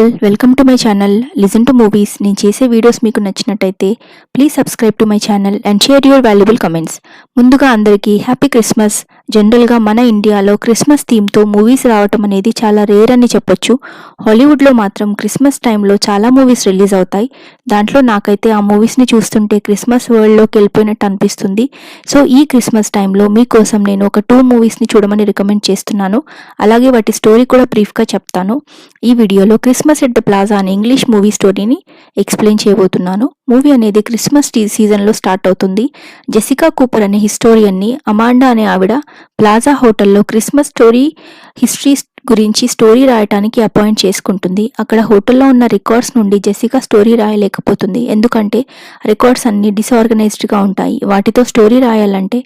All, welcome to my channel listen to movies. నేను చేసే videos మీకు నచ్చినట్టయితే please subscribe to my channel and share your valuable comments. ముందుగా అందరికీ happy Christmas. జనరల్గా మన ఇండియాలో క్రిస్మస్ థీమ్తో మూవీస్ రావటం అనేది చాలా రేర్ అని చెప్పొచ్చు. హాలీవుడ్లో మాత్రం క్రిస్మస్ టైంలో చాలా మూవీస్ రిలీజ్ అవుతాయి. దాంట్లో నాకైతే ఆ మూవీస్ని చూస్తుంటే క్రిస్మస్ వరల్డ్లోకి వెళ్ళిపోయినట్టు అనిపిస్తుంది. సో ఈ క్రిస్మస్ టైంలో మీకోసం నేను ఒక 2 మూవీస్ని చూడమని రికమెండ్ చేస్తున్నాను. అలాగే వాటి స్టోరీ కూడా బ్రీఫ్గా చెప్తాను. ఈ వీడియోలో క్రిస్మస్ ఎట్ ద ప్లాజా అనే ఇంగ్లీష్ మూవీ స్టోరీని ఎక్స్ప్లెయిన్ చేయబోతున్నాను. మూవీ అనేది క్రిస్మస్ సీజన్లో స్టార్ట్ అవుతుంది. జెసికా కూపర్ అనే హిస్టోరియన్ని అమాండా అనే ఆవిడ ప్లాజా హోటల్లో క్రిస్మస్ హిస్టరీ గురించి స్టోరీ రాయటానికి అపాయింట్ చేసుకుంటుంది. అక్కడ హోటల్లో ఉన్న రికార్డ్స్ నుండి జెసికా స్టోరీ రాయలేకపోతుంది. ఎందుకంటే రికార్డ్స్ అన్ని డిసార్గనైజ్డ్గా ఉంటాయి. వాటితో స్టోరీ రాయాలంటే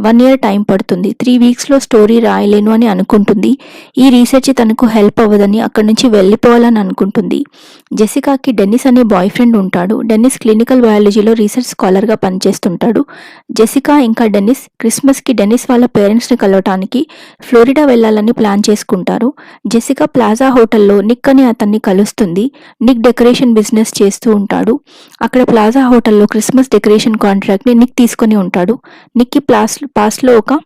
1 year టైం పడుతుంది. 3 weeksలో స్టోరీ రాయలేను అని అనుకుంటుంది. ఈ రీసెర్చ్ తనకు హెల్ప్ అవ్వదని అక్కడి నుంచి వెళ్ళిపోవాలని అనుకుంటుంది. జెసికాకి డెన్నిస్ అనే బాయ్ ఫ్రెండ్ ఉంటాడు. డెన్నిస్ క్లినికల్ బయాలజీలో రీసెర్చ్ స్కాలర్గా పనిచేస్తుంటాడు. జెసికా ఇంకా డెన్నిస్ క్రిస్మస్కి డెన్నిస్ వాళ్ళ పేరెంట్స్ని కలవటానికి ఫ్లోరిడా వెళ్ళాలని ప్లాన్ చేసుకుంటారు. జెసికా ప్లాజా హోటల్లో నిక్ అనే అతన్ని కలుస్తుంది. నిక్ డెకరేషన్ బిజినెస్ చేస్తూ ఉంటాడు. అక్కడ ప్లాజా హోటల్లో క్రిస్మస్ డెకరేషన్ కాంట్రాక్ట్ని నిక్ తీసుకొని ఉంటాడు. నిక్కి పాస్ట్లో ఒక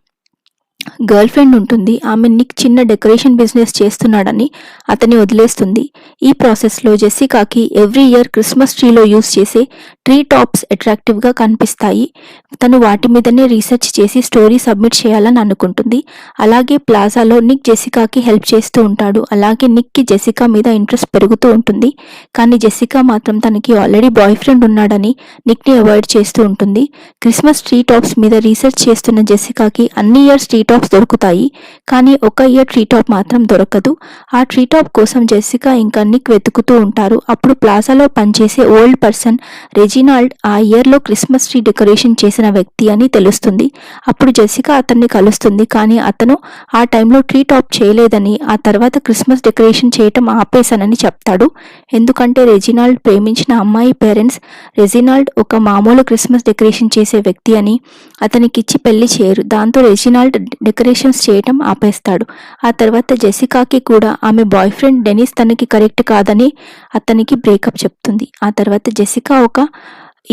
గర్ల్ ఫ్రెండ్ ఉంటుంది. ఆమె నిక్ చిన్న డెకరేషన్ బిజినెస్ చేస్తున్నాడని అతన్ని వదిలేస్తుంది. ఈ ప్రాసెస్లో జెసికాకి ఎవ్రీ ఇయర్ క్రిస్మస్ ట్రీలో యూజ్ చేసే ట్రీ టాప్స్ అట్రాక్టివ్గా కనిపిస్తాయి. తను వాటి మీదనే రీసెర్చ్ చేసి స్టోరీ సబ్మిట్ చేయాలని అనుకుంటుంది. అలాగే ప్లాజాలో నిక్ జెసికాకి హెల్ప్ చేస్తూ ఉంటాడు. అలాగే నిక్కి జెసికా మీద ఇంట్రెస్ట్ పెరుగుతూ ఉంటుంది. కానీ జెసికా మాత్రం తనకి ఆల్రెడీ బాయ్ ఫ్రెండ్ ఉన్నాడని నిక్ని అవాయిడ్ చేస్తూ ఉంటుంది. క్రిస్మస్ ట్రీ టాప్స్ మీద రీసెర్చ్ చేస్తున్న జెసికాకి అన్ని ఇయర్స్ ట్రీ టాప్స్ దొరుకుతాయి. కానీ ఒక ఇయర్ ట్రీ టాప్ మాత్రం దొరకదు. ఆ ట్రీ టాప్ కోసం జెసికా ఇంకా నిక్ వెతుకుతూ ఉంటారు. అప్పుడు ప్లాజాలో పనిచేసే ఓల్డ్ పర్సన్ రెజినాల్డ్ ఆ ఇయర్లో క్రిస్మస్ ట్రీ డెకరేషన్ చేసిన వ్యక్తి అని తెలుస్తుంది. అప్పుడు జెసికా అతన్ని కలుస్తుంది. కానీ అతను ఆ టైంలో ట్రీ టాప్ చేయలేదని, ఆ తర్వాత క్రిస్మస్ డెకరేషన్ చేయటం ఆపేశానని చెప్తాడు. ఎందుకంటే రెజినాల్డ్ ప్రేమించిన అమ్మాయి పేరెంట్స్ రెజినాల్డ్ ఒక మామూలు క్రిస్మస్ డెకరేషన్ చేసే వ్యక్తి అని అతనికిచ్చి పెళ్లి చేయరు. దాంతో రెజినాల్డ్ డెకరేషన్స్ చేయటం ఆపేస్తాడు. ఆ తర్వాత జెసికాకి కూడా ఆమె బాయ్ ఫ్రెండ్ డెనిస్ తనకి కరెక్ట్ కాదని అతనికి బ్రేకప్ చెప్తుంది. ఆ తర్వాత జెసికా ఒక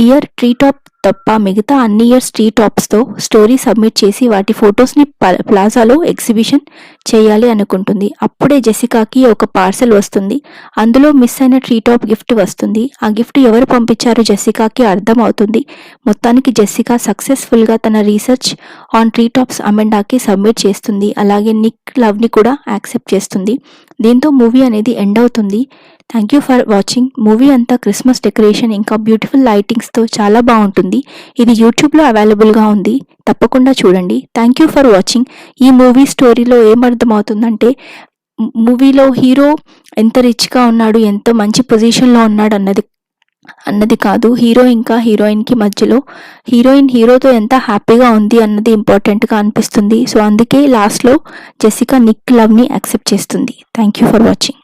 ఇయర్ ట్రీ టాప్ తప్ప మిగతా అన్ని ఇయర్స్ ట్రీ టాప్స్తో స్టోరీ సబ్మిట్ చేసి వాటి ఫొటోస్ని ప్లాజాలో ఎగ్జిబిషన్ చేయాలి అనుకుంటుంది. అప్పుడే జెసికాకి ఒక పార్సెల్ వస్తుంది. అందులో మిస్ అయిన ట్రీ టాప్ గిఫ్ట్ వస్తుంది. ఆ గిఫ్ట్ ఎవరు పంపించారో జెసికాకి అర్థం అవుతుంది. మొత్తానికి జెసికా సక్సెస్ఫుల్గా తన రీసెర్చ్ ఆన్ ట్రీ టాప్స్ అమెండాకి సబ్మిట్ చేస్తుంది. అలాగే నిక్ లవ్ని కూడా యాక్సెప్ట్ చేస్తుంది. దీంతో మూవీ అనేది ఎండ్ అవుతుంది. Thank you for watching. Movie అంతా క్రిస్మస్ డెకరేషన్ ఇంకా బ్యూటిఫుల్ లైటింగ్స్తో చాలా బాగుంటుంది. ఇది యూట్యూబ్లో అవైలబుల్గా ఉంది. తప్పకుండా చూడండి. Thank you for watching. ఈ మూవీ స్టోరీలో ఏమర్థమవుతుందంటే, మూవీలో హీరో ఎంత రిచ్గా ఉన్నాడు, ఎంత మంచి పొజిషన్లో ఉన్నాడు అన్నది కాదు, హీరో ఇంకా హీరోయిన్కి మధ్యలో హీరోయిన్ హీరోతో ఎంత హ్యాపీగా ఉంది అన్నది ఇంపార్టెంట్గా అనిపిస్తుంది. సో అందుకే లాస్ట్లో జెసికా నిక్ లవ్ని యాక్సెప్ట్ చేస్తుంది. Thank you for watching.